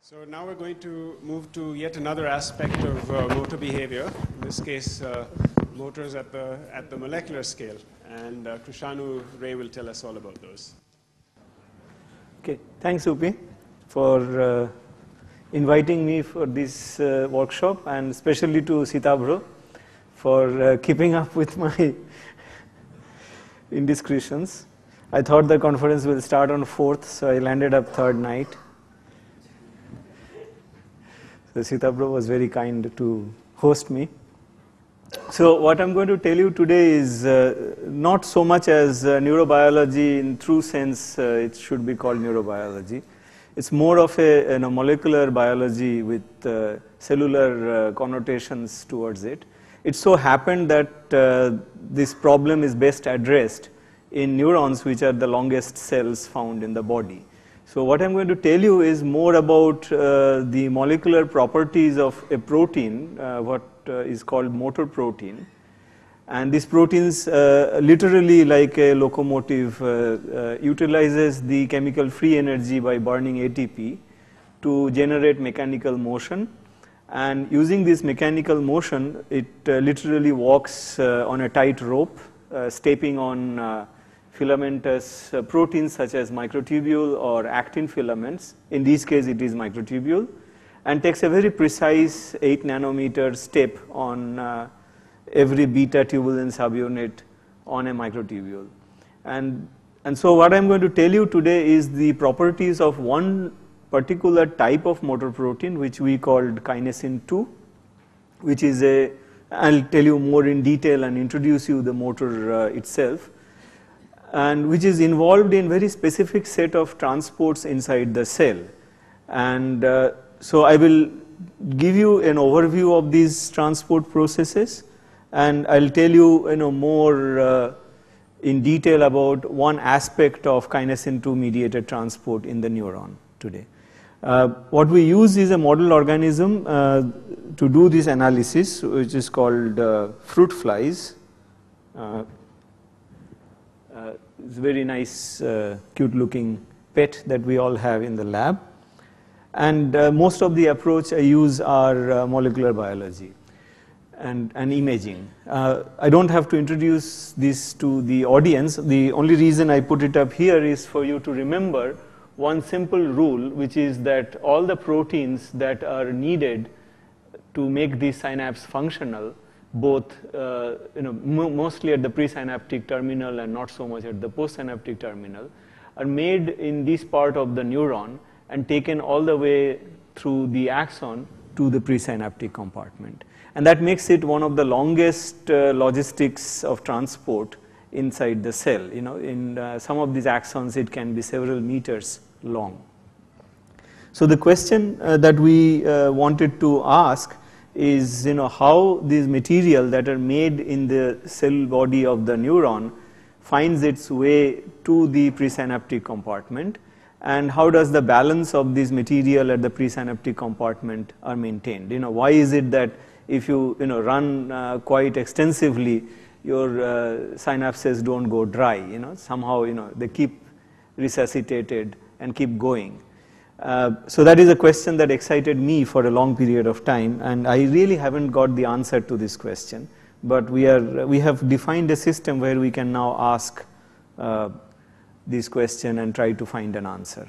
So now we're going to move to yet another aspect of motor behavior, in this case motors at the molecular scale, and Krishanu Ray will tell us all about those. Okay, thanks Upi for inviting me for this workshop, and especially to Sitabro for keeping up with my indiscretions. I thought the conference will start on 4th, so I landed up 3rd night. So Sitabro was very kind to host me. So what I'm going to tell you today is not so much as neurobiology in true sense. It should be called neurobiology. It's more of a molecular biology with cellular connotations towards it. It so happened that this problem is best addressed in neurons, which are the longest cells found in the body. So what I'm going to tell you is more about the molecular properties of a protein, what is called motor protein. And these proteins, literally like a locomotive, utilizes the chemical free energy by burning ATP to generate mechanical motion. And using this mechanical motion, it literally walks on a tight rope, stepping on filamentous proteins such as microtubule or actin filaments. In this case, it is microtubule, and takes a very precise 8 nanometer step on every beta tubulin subunit on a microtubule. And so what I'm going to tell you today is the properties of one particular type of motor protein, which we called kinesin 2, which is I'll tell you more in detail and introduce you the motor itself, and which is involved in very specific set of transports inside the cell. And so I will give you an overview of these transport processes, and I'll tell you, more in detail about one aspect of kinesin 2 mediated transport in the neuron today. What we use is a model organism to do this analysis, which is called fruit flies. It's a very nice, cute looking pet that we all have in the lab. And most of the approach I use are molecular biology and imaging. I don't have to introduce this to the audience. The only reason I put it up here is for you to remember one simple rule, which is that all the proteins that are needed to make the synapse functional, both mostly at the presynaptic terminal and not so much at the postsynaptic terminal, are made in this part of the neuron and taken all the way through the axon to the presynaptic compartment. And that makes it one of the longest logistics of transport inside the cell. In some of these axons, it can be several meters long. So the question that we wanted to ask is, how these material that are made in the cell body of the neuron finds its way to the presynaptic compartment, and how does the balance of this material at the presynaptic compartment are maintained. Why is it that if you run quite extensively, your synapses don't go dry? Somehow they keep resuscitated and keep going. So that is a question that excited me for a long period of time, and I really haven't got the answer to this question. But we have defined a system where we can now ask this question and try to find an answer.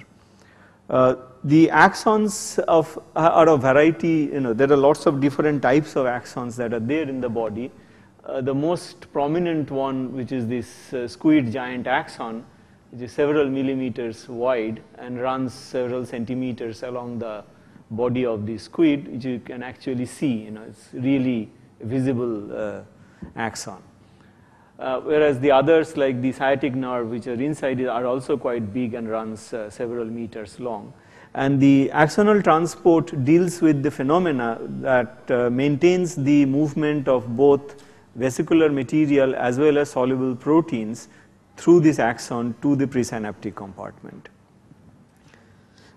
The axons are a variety. There are lots of different types of axons that are there in the body. The most prominent one, which is this squid giant axon, which is several millimeters wide and runs several centimeters along the body of the squid, which you can actually see. It's really visible axon. Whereas the others, like the sciatic nerve, which are inside it, are also quite big and runs several meters long. And the axonal transport deals with the phenomena that maintains the movement of both vesicular material as well as soluble proteins through this axon to the presynaptic compartment.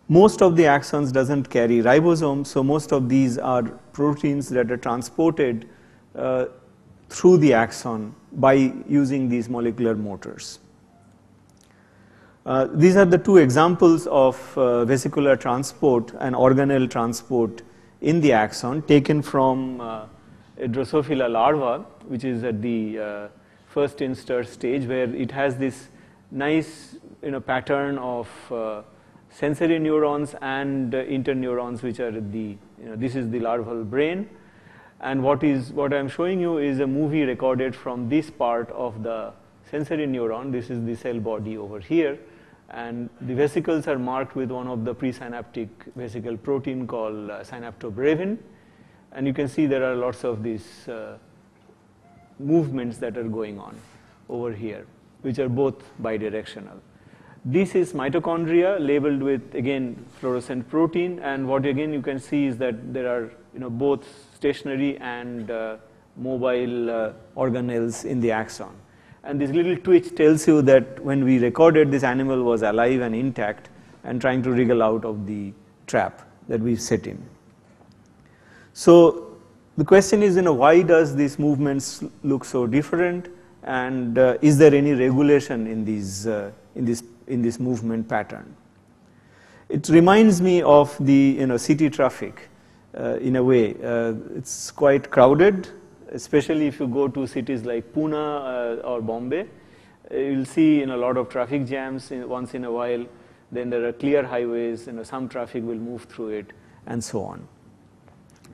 Most of the axons doesn't carry ribosomes, so most of these are proteins that are transported through the axon by using these molecular motors. These are the two examples of vesicular transport and organelle transport in the axon taken from a Drosophila larva, which is at the first instar stage, where it has this nice pattern of sensory neurons and interneurons, which are at the, this is the larval brain. And what I'm showing you is a movie recorded from this part of the sensory neuron. This is the cell body over here. And the vesicles are marked with one of the presynaptic vesicle protein called synaptobrevin. And you can see there are lots of these movements that are going on over here, which are both bidirectional. This is mitochondria labeled with, again, fluorescent protein. And what again you can see is that there are both stationary and mobile organelles in the axon. And this little twitch tells you that when we recorded, this animal was alive and intact and trying to wriggle out of the trap that we set in. So the question is, why does these movements look so different, and is there any regulation in these in this movement pattern? It reminds me of the city traffic in a way. It's quite crowded, especially if you go to cities like Pune or Bombay. You'll see a lot of traffic jams once in a while. Then there are clear highways, some traffic will move through it, and so on.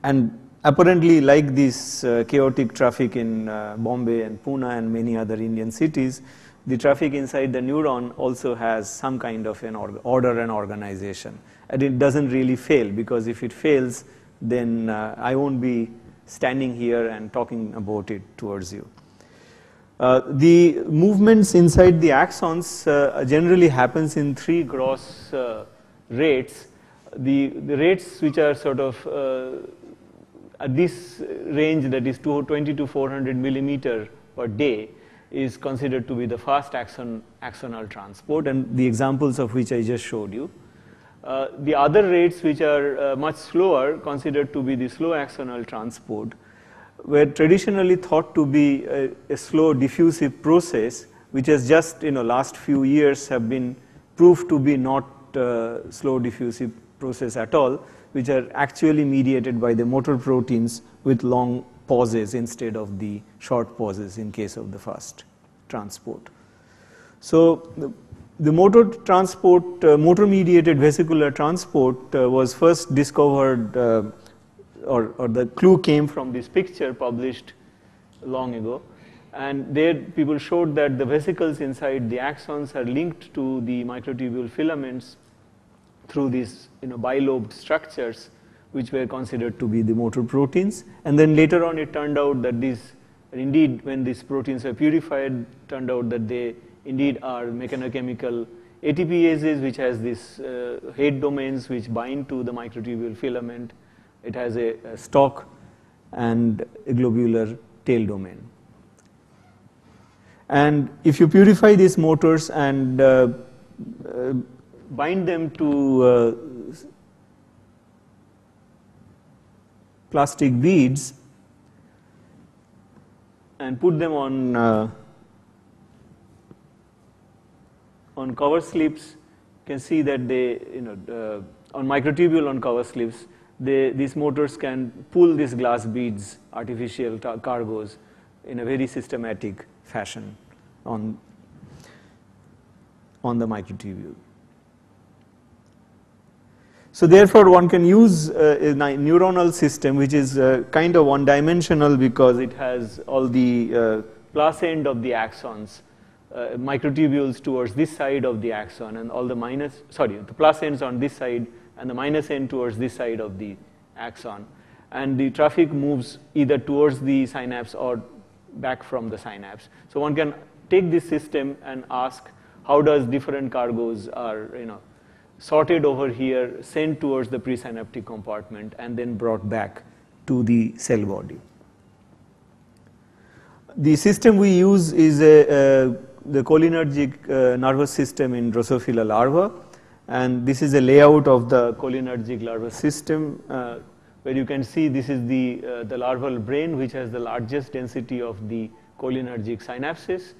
And apparently, like this chaotic traffic in Bombay and Pune and many other Indian cities, the traffic inside the neuron also has some kind of an order and organization. And it doesn't really fail, because if it fails, then I won't be standing here and talking about it towards you. The movements inside the axons generally happens in three gross rates. The rates which are sort of at this range, that is 20 to 400 millimeter per day, is considered to be the fast axonal transport, and the examples of which I just showed you. The other rates, which are much slower, considered to be the slow axonal transport, were traditionally thought to be a slow diffusive process, which has just last few years have been proved to be not slow diffusive process at all, which are actually mediated by the motor proteins with long pauses instead of the short pauses in case of the fast transport. So the motor transport, motor mediated vesicular transport was first discovered, or the clue came from this picture published long ago. And there people showed that the vesicles inside the axons are linked to the microtubule filaments through these bilobed structures, which were considered to be the motor proteins. And then later on it turned out that these, indeed when these proteins are purified, turned out that they indeed are mechanochemical ATPases, which has these head domains which bind to the microtubule filament. It has a stalk and a globular tail domain. And if you purify these motors and bind them to plastic beads and put them on cover slips, you can see that they, on microtubule on cover slips, these motors can pull these glass beads, artificial cargoes, in a very systematic fashion on the microtubule. So therefore, one can use a neuronal system which is kind of one-dimensional, because it has all the plus end of the axons, microtubules towards this side of the axon, and all the the plus ends on this side and the minus end towards this side of the axon. And the traffic moves either towards the synapse or back from the synapse. So one can take this system and ask, how does different cargoes are sorted over here, sent towards the presynaptic compartment, and then brought back to the cell body. The system we use is the cholinergic nervous system in Drosophila larva, and this is a layout of the cholinergic nervous system, where you can see this is the larval brain, which has the largest density of the cholinergic synapses.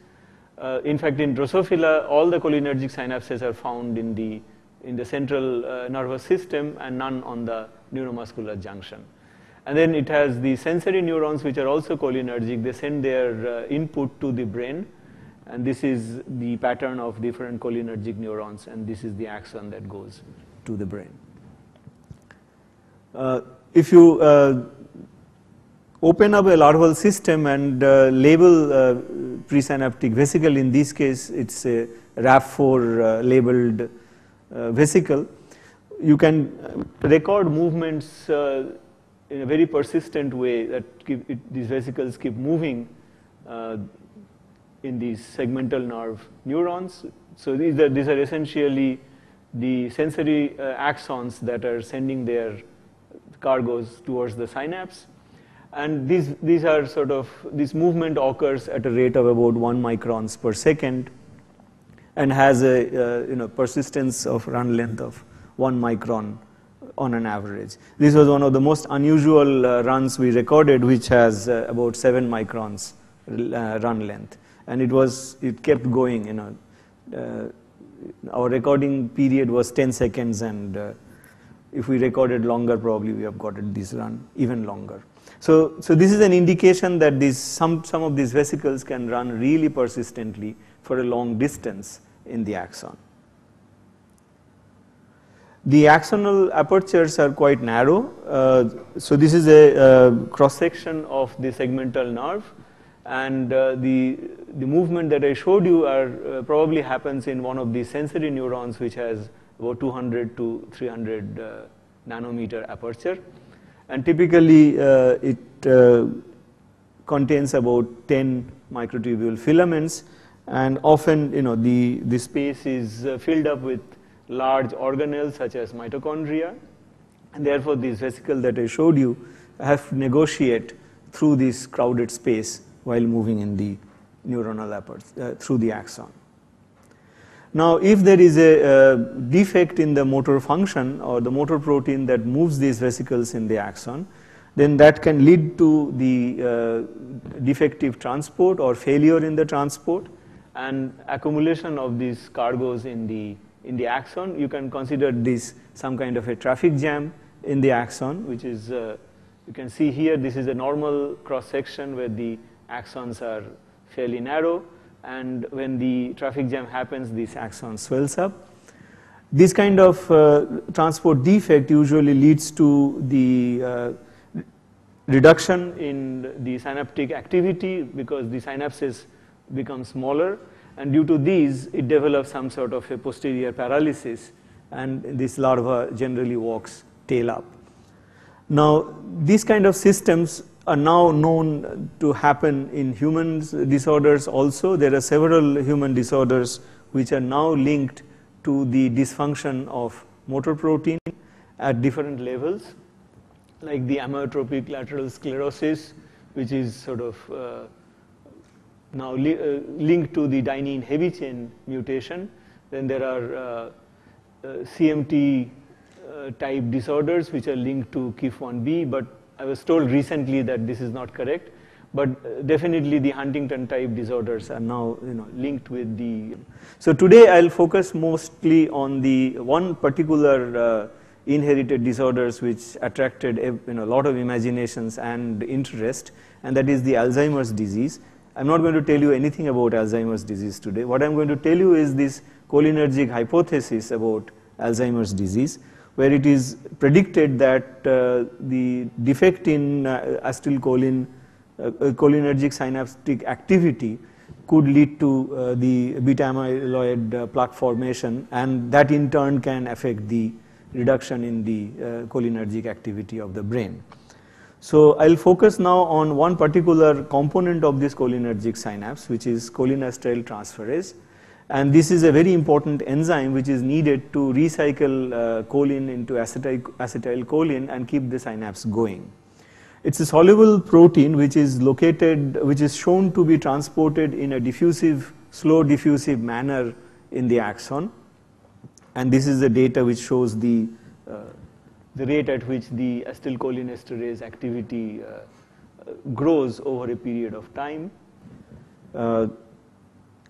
In fact, in Drosophila, all the cholinergic synapses are found in the central nervous system and none on the neuromuscular junction. And then it has the sensory neurons, which are also cholinergic. They send their input to the brain, and this is the pattern of different cholinergic neurons, and this is the axon that goes to the brain. If you open up a larval system and label presynaptic vesicle, in this case it's a RAF4 labeled vesicle, you can record movements in a very persistent way that these vesicles keep moving in these segmental nerve neurons. So these are essentially the sensory axons that are sending their cargoes towards the synapse. And these are sort of, this movement occurs at a rate of about 1 microns per second and has a persistence of run length of 1 micron on an average. This was one of the most unusual runs we recorded, which has about 7 microns run length, and it kept going. Our recording period was 10 seconds, and if we recorded longer, probably we have gotten this run even longer. So this is an indication that some of these vesicles can run really persistently for a long distance in the axon. The axonal apertures are quite narrow. So this is a cross section of the segmental nerve, and the movement that I showed you probably happens in one of the sensory neurons, which has about 200 to 300 nanometer aperture, and typically it contains about 10 microtubule filaments, and often the space is filled up with large organelles such as mitochondria, and therefore this vesicle that I showed you have to negotiate through this crowded space while moving in the neuronal aperture through the axon. Now, if there is a defect in the motor function or the motor protein that moves these vesicles in the axon, then that can lead to the defective transport or failure in the transport and accumulation of these cargoes in the axon. You can consider this some kind of a traffic jam in the axon, which is, you can see here, this is a normal cross section where the axons are fairly narrow, and when the traffic jam happens, this axon swells up. This kind of transport defect usually leads to the reduction in the synaptic activity because the synapses become smaller, and due to these it develops some sort of a posterior paralysis, and this larva generally walks tail up. Now, these kind of systems are now known to happen in human disorders also. There are several human disorders which are now linked to the dysfunction of motor protein at different levels, like the amyotrophic lateral sclerosis, which is sort of now linked to the dynein heavy chain mutation. Then there are CMT type disorders which are linked to KIF1B, but I was told recently that this is not correct. But definitely the Huntington type disorders are now linked with the. So today I'll focus mostly on the one particular inherited disorders which attracted a lot of imaginations and interest, and that is the Alzheimer's disease. I'm not going to tell you anything about Alzheimer's disease today. What I'm going to tell you is this cholinergic hypothesis about Alzheimer's disease, where it is predicted that the defect in acetylcholine cholinergic synaptic activity could lead to the beta amyloid plaque formation, and that in turn can affect the reduction in the cholinergic activity of the brain. So I'll focus now on one particular component of this cholinergic synapse, which is cholinesterase transferase. And this is a very important enzyme which is needed to recycle choline into acetylcholine and keep the synapse going. It's a soluble protein which is shown to be transported in a diffusive, slow diffusive manner in the axon. And this is the data which shows the rate at which the acetylcholinesterase activity grows over a period of time.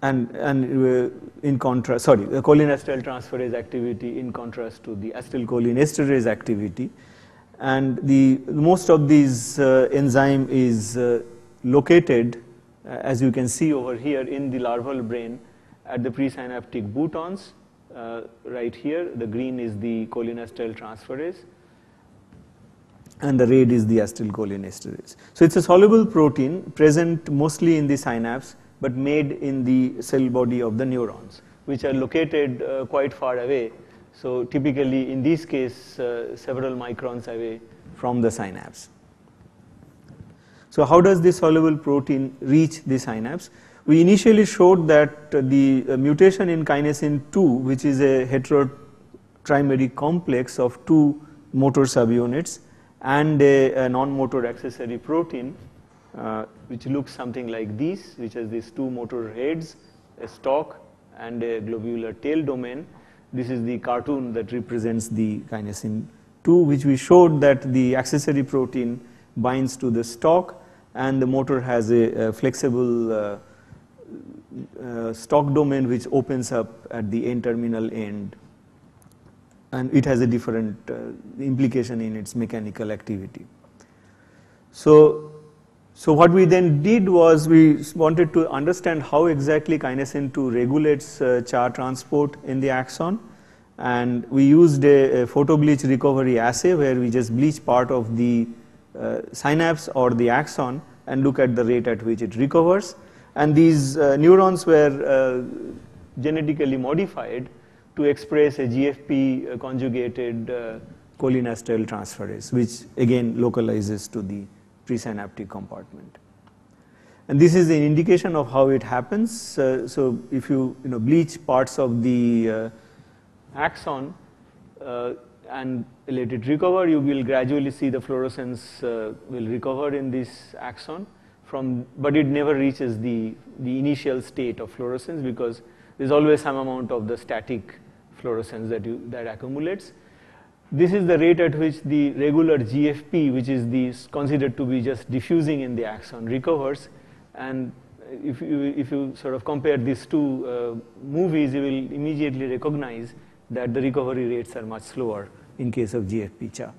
in contrast, sorry, the cholinesterase transferase activity in contrast to the acetylcholinesterase activity. And most of these enzyme is located, as you can see over here, in the larval brain at the presynaptic boutons. Right here, the green is the cholinesterase transferase, and the red is the acetylcholinesterase. So it's a soluble protein present mostly in the synapse, but made in the cell body of the neurons, which are located quite far away. So typically, in this case, several microns away from the synapse. So how does this soluble protein reach the synapse? We initially showed that the mutation in kinesin 2, which is a heterotrimeric complex of two motor subunits and a non-motor accessory protein, which looks something like this, which has these two motor heads, a stalk and a globular tail domain. This is the cartoon that represents the kinesin 2, which we showed that the accessory protein binds to the stalk, and the motor has a flexible stalk domain which opens up at the N-terminal end, and it has a different implication in its mechanical activity. So what we then did was we wanted to understand how exactly kinesin 2 regulates CHA transport in the axon, and we used a photobleach recovery assay where we just bleach part of the synapse or the axon and look at the rate at which it recovers. And these neurons were genetically modified to express a GFP conjugated cholinesterase transferase, which again localizes to the presynaptic compartment. And this is an indication of how it happens. So if you bleach parts of the axon and let it recover, you will gradually see the fluorescence will recover in this axon, but it never reaches the initial state of fluorescence, because there is always some amount of the static fluorescence that accumulates. This is the rate at which the regular GFP, which is considered to be just diffusing in the axon, recovers. And if you sort of compare these two movies, you will immediately recognize that the recovery rates are much slower in case of GFP-CHA.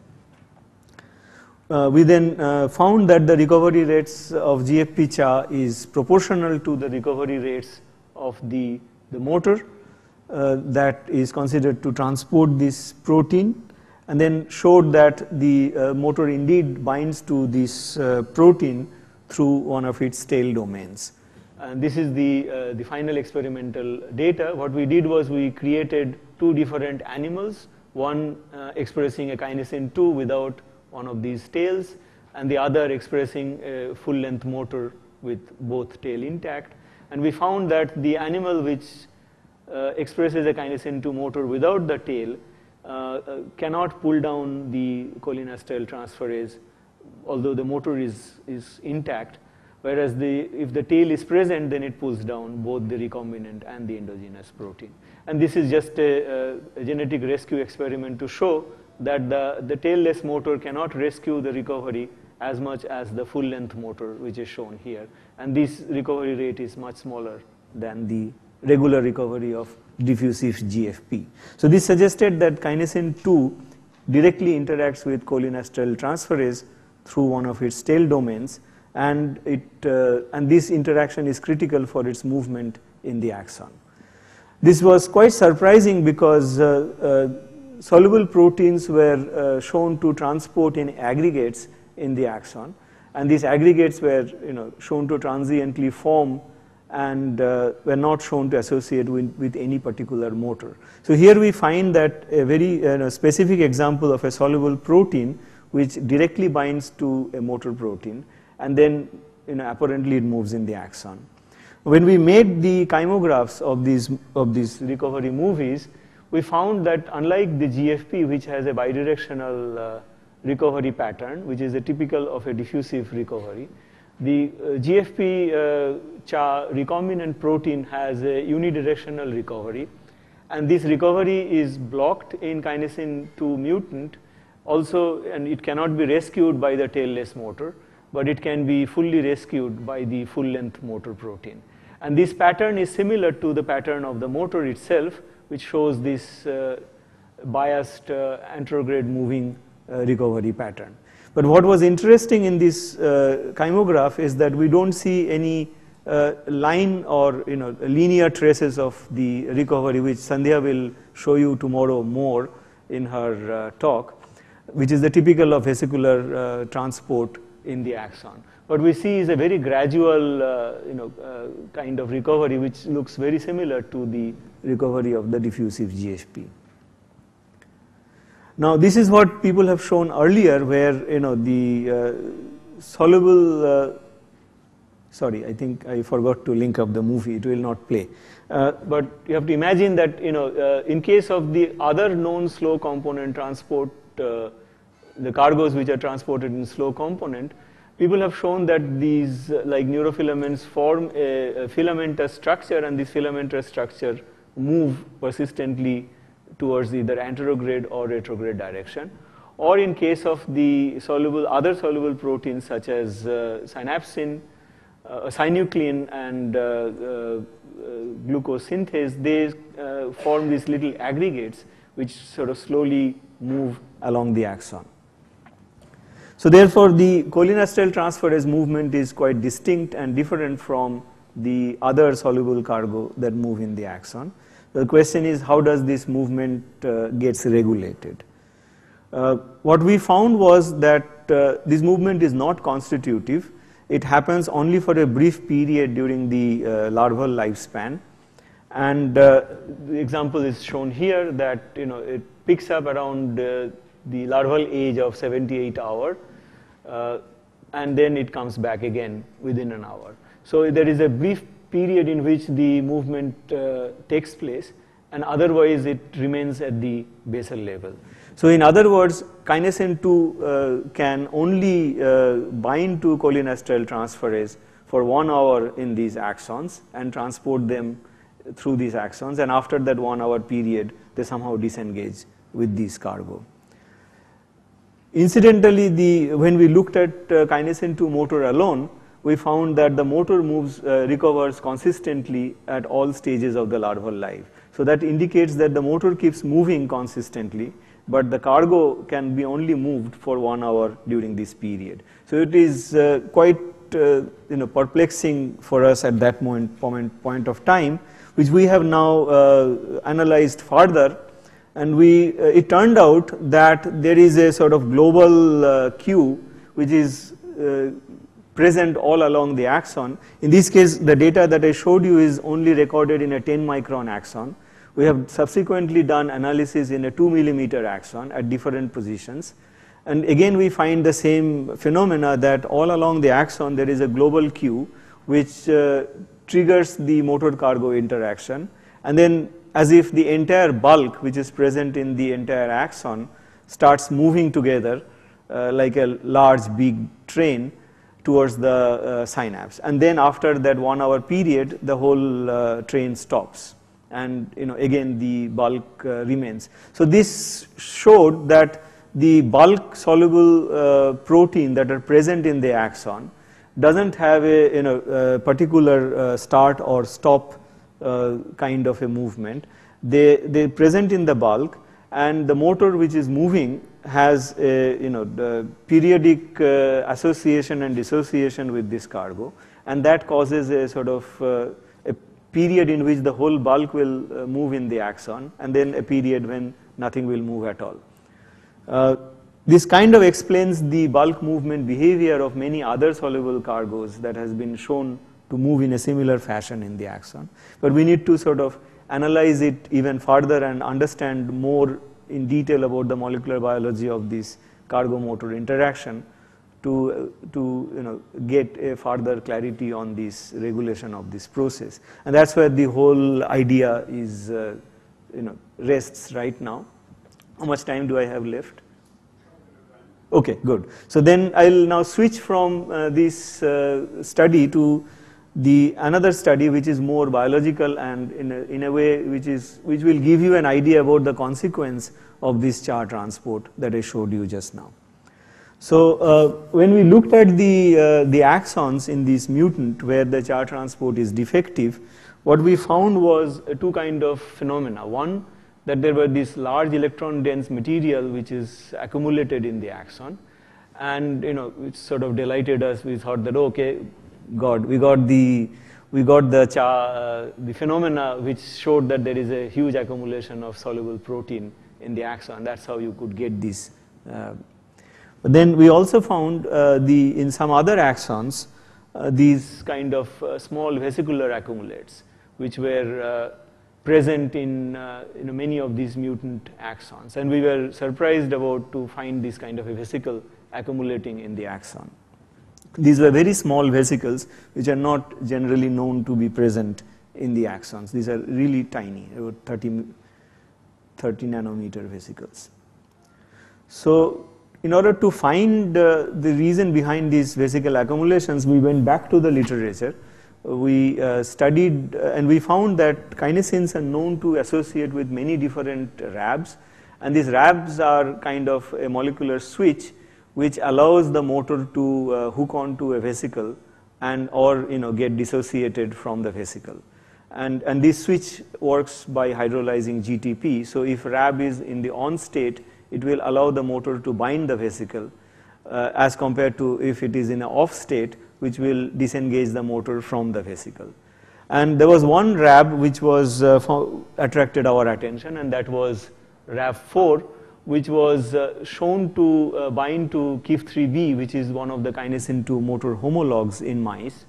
We then found that the recovery rates of GFP-CHA is proportional to the recovery rates of the motor that is considered to transport this protein, and then showed that the motor indeed binds to this protein through one of its tail domains. And this is the final experimental data. What we did was we created two different animals, one expressing a kinesin 2 without one of these tails, and the other expressing a full-length motor with both tail intact. And we found that the animal which expresses a kinesin 2 motor without the tail cannot pull down the cholinesterase transferase, although the motor is intact, whereas if the tail is present, then it pulls down both the recombinant and the endogenous protein. And this is just a genetic rescue experiment to show that the tailless motor cannot rescue the recovery as much as the full-length motor, which is shown here. And this recovery rate is much smaller than the regular recovery of diffusive GFP. So this suggested that kinesin 2 directly interacts with cholinesterase transferase through one of its tail domains, and this interaction is critical for its movement in the axon. This was quite surprising because soluble proteins were shown to transport in aggregates in the axon, and these aggregates were shown to transiently form and were not shown to associate with any particular motor. So here we find that a very specific example of a soluble protein which directly binds to a motor protein, and then apparently it moves in the axon. When we made the chymographs of these recovery movies, we found that unlike the GFP, which has a bidirectional recovery pattern, which is typical of a diffusive recovery, the GFP-CHA recombinant protein has a unidirectional recovery, and this recovery is blocked in kinesin 2 mutant also, and it cannot be rescued by the tailless motor, but it can be fully rescued by the full-length motor protein. And this pattern is similar to the pattern of the motor itself, which shows this biased anterograde moving recovery pattern. But what was interesting in this kymograph is that we don't see any line or linear traces of the recovery, which Sandhya will show you tomorrow more in her talk, which is the typical of vesicular transport in the axon. What we see is a very gradual kind of recovery, which looks very similar to the recovery of the diffusive GFP. Now this is what people have shown earlier, where the soluble sorry, I think I forgot to link up the movie, it will not play. But you have to imagine that in case of the other known slow component transport, the cargoes which are transported in slow component, people have shown that these like neurofilaments form a filamentous structure, and this filamentous structure move persistently towards either anterograde or retrograde direction. Or in case of the other soluble proteins such as synapsin, synuclein and glucose synthase, they form these little aggregates which sort of slowly move along the axon. So therefore the cholinesterase transferase movement is quite distinct and different from the other soluble cargo that move in the axon. The question is, how does this movement gets regulated? What we found was that this movement is not constitutive. It happens only for a brief period during the larval lifespan, and the example is shown here that it picks up around the larval age of 78 hours, and then it comes back again within an hour. So there is a brief period in which the movement takes place, and otherwise it remains at the basal level. So in other words, kinesin 2 can only bind to cholinesterase transferase for 1 hour in these axons and transport them through these axons, and after that 1 hour period they somehow disengage with these cargo. Incidentally, when we looked at kinesin 2 motor alone, we found that the motor recovers consistently at all stages of the larval life. So that indicates that the motor keeps moving consistently, but the cargo can be only moved for 1 hour during this period. So it is quite perplexing for us at that point of time, which we have now analyzed further, and it turned out that there is a sort of global cue which is present all along the axon. In this case, the data that I showed you is only recorded in a 10 micron axon. We have subsequently done analysis in a 2 millimeter axon at different positions, and again we find the same phenomena, that all along the axon there is a global cue which triggers the motor cargo interaction, and then as if the entire bulk which is present in the entire axon starts moving together like a large big train towards the synapse, and then after that 1 hour period the whole train stops, and again the bulk remains. So this showed that the bulk soluble protein that are present in the axon doesn't have a particular start or stop kind of a movement. They present in the bulk, and the motor which is moving has a the periodic association and dissociation with this cargo, and that causes a sort of a period in which the whole bulk will move in the axon, and then a period when nothing will move at all. This kind of explains the bulk movement behavior of many other soluble cargoes that has been shown to move in a similar fashion in the axon, but we need to sort of analyze it even further and understand more in detail about the molecular biology of this cargo motor interaction to get a further clarity on this regulation of this process, and that's where the whole idea is rests right now. How much time do I have left? Okay, good. So then I'll now switch from this study to another study which is more biological, and in a way which will give you an idea about the consequence of this charge transport that I showed you just now. So when we looked at the axons in this mutant where the charge transport is defective, what we found was two kind of phenomena. One, that there were this large electron dense material which is accumulated in the axon, and it sort of delighted us. We thought that, okay, we got the phenomena which showed that there is a huge accumulation of soluble protein in the axon. That's how you could get this. But then we also found in some other axons these kind of small vesicular accumulates which were present in many of these mutant axons, and we were surprised to find this kind of a vesicle accumulating in the axon. These were very small vesicles which are not generally known to be present in the axons. These are really tiny, about 30 nanometer vesicles. So in order to find the reason behind these vesicle accumulations, we went back to the literature. We studied and we found that kinesins are known to associate with many different RABs, and these RABs are kind of a molecular switch which allows the motor to hook onto a vesicle and or get dissociated from the vesicle. And this switch works by hydrolyzing GTP. So if RAB is in the on state, it will allow the motor to bind the vesicle as compared to if it is in an off state, which will disengage the motor from the vesicle. And there was one RAB which was attracted our attention, and that was RAB4, which was shown to bind to KIF3B, which is one of the kinesin 2 motor homologs in mice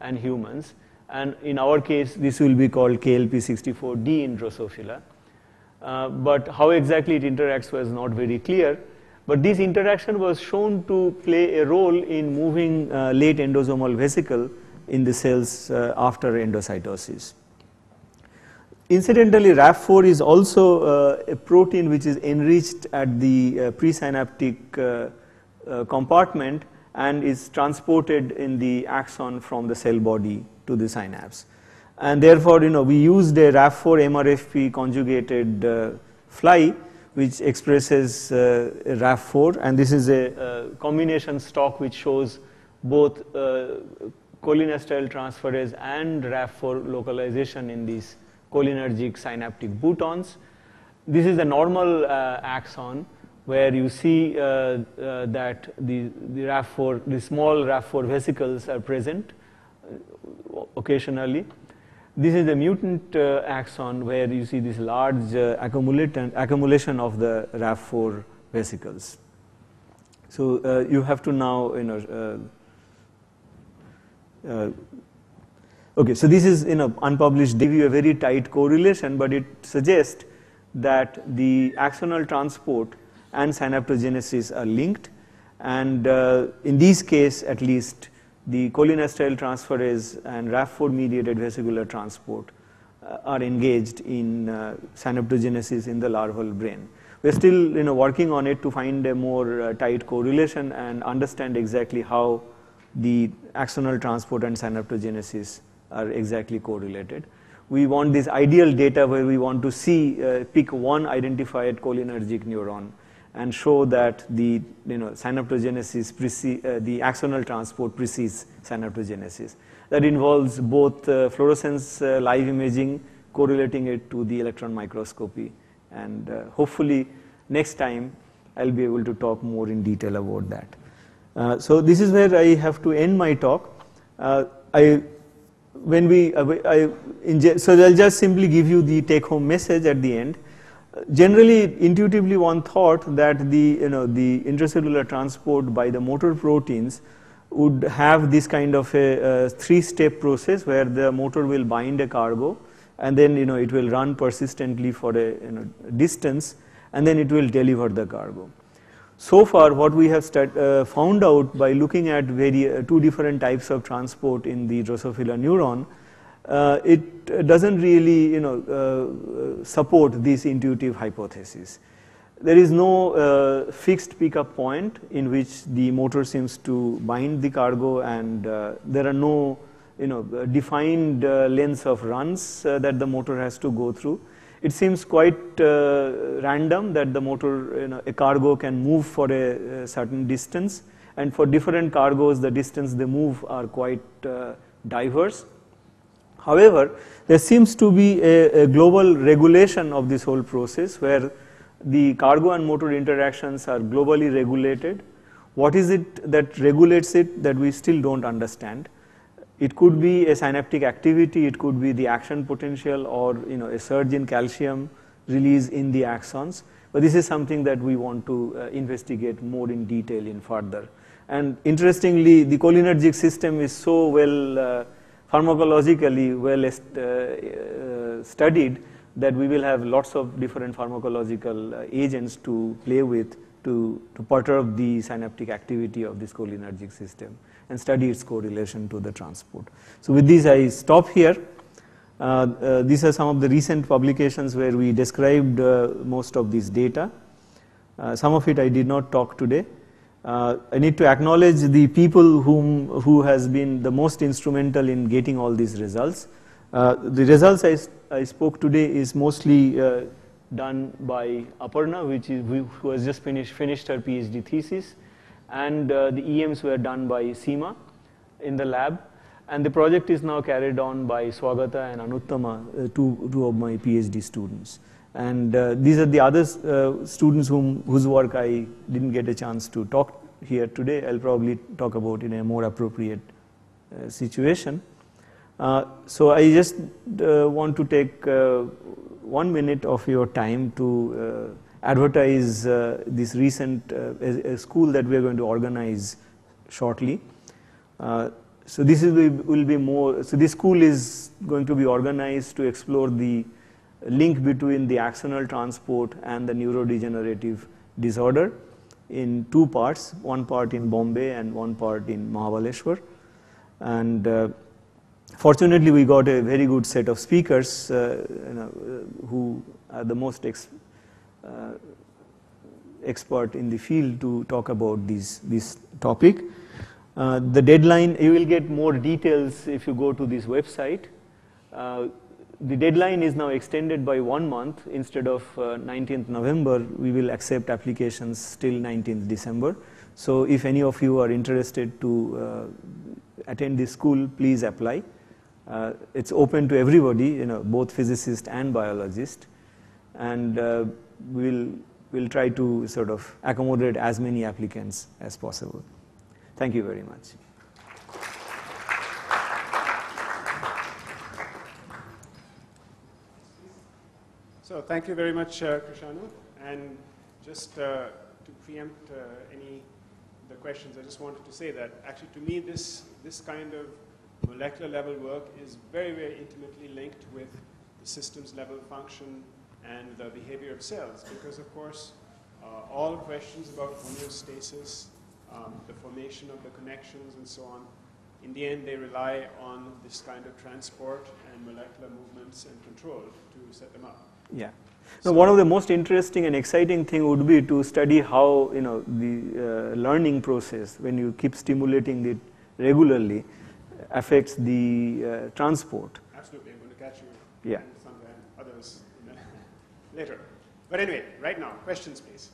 and humans. And in our case, this will be called KLP64D in Drosophila. But how exactly it interacts was not very clear. But this interaction was shown to play a role in moving late endosomal vesicle in the cells after endocytosis. Incidentally, RAF4 is also a protein which is enriched at the presynaptic compartment and is transported in the axon from the cell body to the synapse. And therefore, we used a RAF4 MRFP conjugated fly which expresses RAF4, and this is a combination stock which shows both cholinesterase transferase and RAF4 localization in these cholinergic synaptic boutons. This is a normal axon where you see that the RAF4, the small RAF4 vesicles are present occasionally. This is a mutant axon where you see this large accumulation of the RAF4 vesicles. So you have to now, okay, so this is unpublished, give you a very tight correlation, but it suggests that the axonal transport and synaptogenesis are linked, and in this case at least the cholinesterase transferase and RAF4 mediated vesicular transport are engaged in synaptogenesis in the larval brain. We are still working on it to find a more tight correlation and understand exactly how the axonal transport and synaptogenesis are exactly correlated. We want this ideal data where we want to see pick one identified cholinergic neuron and show that the synaptogenesis the axonal transport precedes synaptogenesis. That involves both fluorescence live imaging, correlating it to the electron microscopy, and hopefully next time I'll be able to talk more in detail about that. So this is where I have to end my talk. So I'll just simply give you the take-home message at the end. Generally, intuitively, one thought that the intracellular transport by the motor proteins would have this kind of a three-step process where the motor will bind a cargo, and then it will run persistently for a distance, and then it will deliver the cargo. So far, what we have found out by looking at two different types of transport in the Drosophila neuron, it doesn't really support this intuitive hypothesis. There is no fixed pickup point in which the motor seems to bind the cargo, and there are no defined lengths of runs that the motor has to go through. It seems quite random that the motor, a cargo can move for a certain distance, and for different cargoes the distance they move are quite diverse. However, there seems to be a global regulation of this whole process where the cargo and motor interactions are globally regulated. What is it that regulates it that we still don't understand? It could be a synaptic activity, it could be the action potential, or a surge in calcium release in the axons. But this is something that we want to investigate more in detail in further. And interestingly, the cholinergic system is so well pharmacologically well studied that we will have lots of different pharmacological agents to play with to perturb the synaptic activity of this cholinergic system and study its correlation to the transport. So with this I stop here. These are some of the recent publications where we described most of this data. Some of it I did not talk today. I need to acknowledge the people who has been the most instrumental in getting all these results. The results I spoke today is mostly done by Aparna, who has just finished her PhD thesis, and the EMs were done by Seema in the lab, and the project is now carried on by Swagata and Anuttama, two of my PhD students. And these are the other students whose work I didn't get a chance to talk here today. I'll probably talk about in a more appropriate situation. So I just want to take 1 minute of your time to advertise this recent a school that we are going to organize shortly. So this will be more. So this school is going to be organized to explore the link between the axonal transport and the neurodegenerative disorder in 2 parts, 1 part in Bombay and 1 part in Mahabaleshwar. And fortunately, we got a very good set of speakers who are the most expert in the field to talk about this topic. The deadline, you will get more details if you go to this website. The deadline is now extended by 1 month. Instead of 19th November, we will accept applications till 19th December. So if any of you are interested to attend this school, please apply. It's open to everybody, both physicists and biologists, and we'll try to sort of accommodate as many applicants as possible. Thank you very much. So thank you very much, Krishanu. And just to preempt any of the questions, I just wanted to say that actually to me this kind of molecular level work is very, very intimately linked with the systems level function and the behavior of cells, because of course all questions about homeostasis, the formation of the connections and so on, in the end they rely on this kind of transport and molecular movements and control to set them up. Yeah. Now, one of the most interesting and exciting thing would be to study how the learning process, when you keep stimulating it regularly, affects the transport. Absolutely, I'm going to catch you and some others later. But anyway, right now, questions please.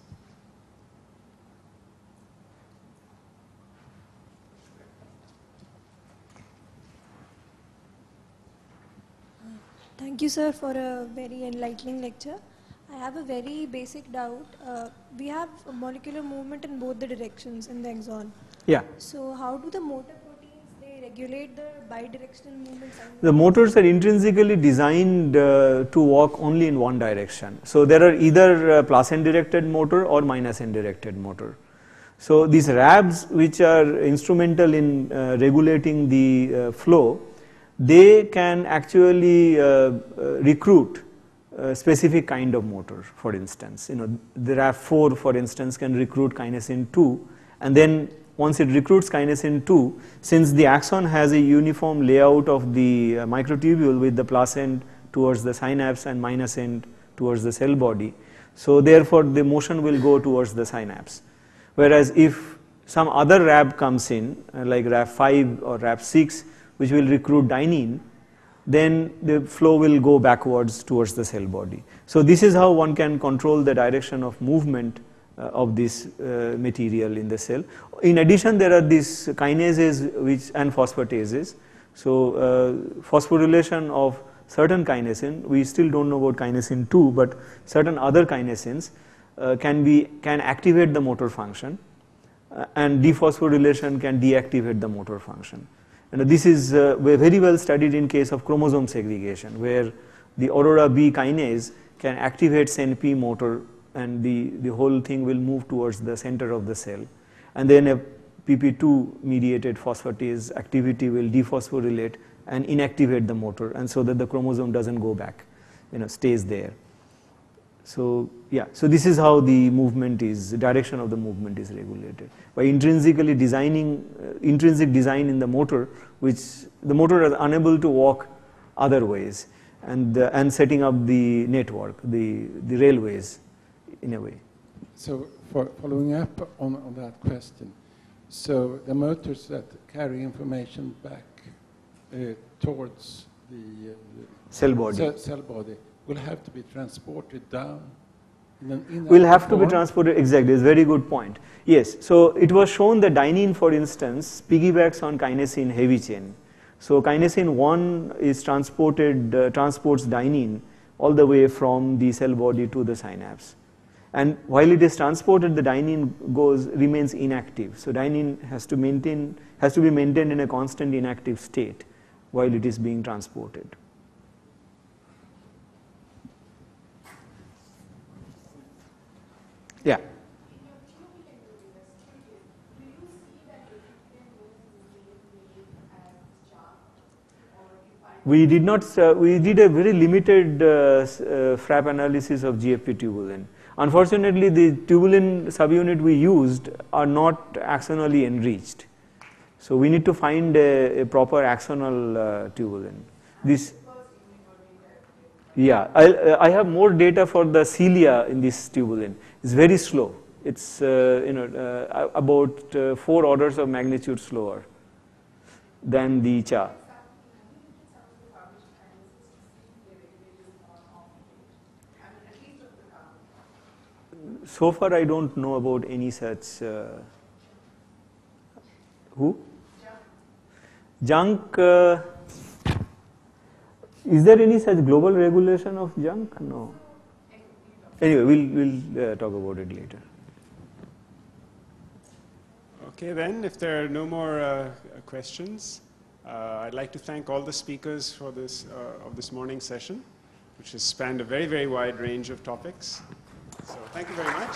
Thank you, sir, for a very enlightening lecture. I have a very basic doubt. We have a molecular movement in both the directions in the axon. Yeah. So how do the motor proteins, they regulate the bidirectional movements? The motors are intrinsically designed to walk only in one direction. So there are either plus end directed motor or minus end directed motor. So these RABs, which are instrumental in regulating the flow, they can actually recruit a specific kind of motor. For instance, the RAB4, for instance, can recruit kinesin 2, and then once it recruits kinesin 2, since the axon has a uniform layout of the microtubule with the plus end towards the synapse and minus end towards the cell body, so therefore the motion will go towards the synapse. Whereas if some other RAB comes in, like RAB5 or RAB6, which will recruit dynein, then the flow will go backwards towards the cell body. So this is how one can control the direction of movement of this material in the cell. In addition, there are these kinases and phosphatases. So phosphorylation of certain kinesin, we still don't know about kinesin 2, but certain other kinesins can activate the motor function, and dephosphorylation can deactivate the motor function. And this is very well studied in case of chromosome segregation, where the Aurora B kinase can activate SNP motor, and the whole thing will move towards the center of the cell. And then a PP2 mediated phosphatase activity will dephosphorylate and inactivate the motor, and so that the chromosome doesn't go back, stays there. So yeah, so this is how the direction of the movement is regulated by intrinsically designing intrinsic design in the motor, which the motor is unable to walk other ways, and setting up the network, the railways, in a way. So following up on that question, so the motors that carry information back towards the cell body. Cell body will have to be transported down. Will have to be transported, exactly, it's a very good point. Yes, so it was shown that dynein, for instance, piggybacks on kinesin heavy chain. So kinesin 1 is transports dynein all the way from the cell body to the synapse. And while it is transported, the dynein remains inactive. So dynein has to be maintained in a constant inactive state while it is being transported. Yeah. We did not. We did a very limited FRAP analysis of GFP tubulin. Unfortunately, the tubulin subunit we used are not axonally enriched. So we need to find a proper axonal tubulin. This. Yeah, I have more data for the cilia in this tubulin. It's very slow. It's about 4 orders of magnitude slower than the CHA. So far, I don't know about any such. Who? Junk. Is there any such global regulation of junk? No. Anyway, we'll talk about it later. Okay, then, if there are no more questions, I'd like to thank all the speakers for this morning's session, which has spanned a very, very wide range of topics. So thank you very much.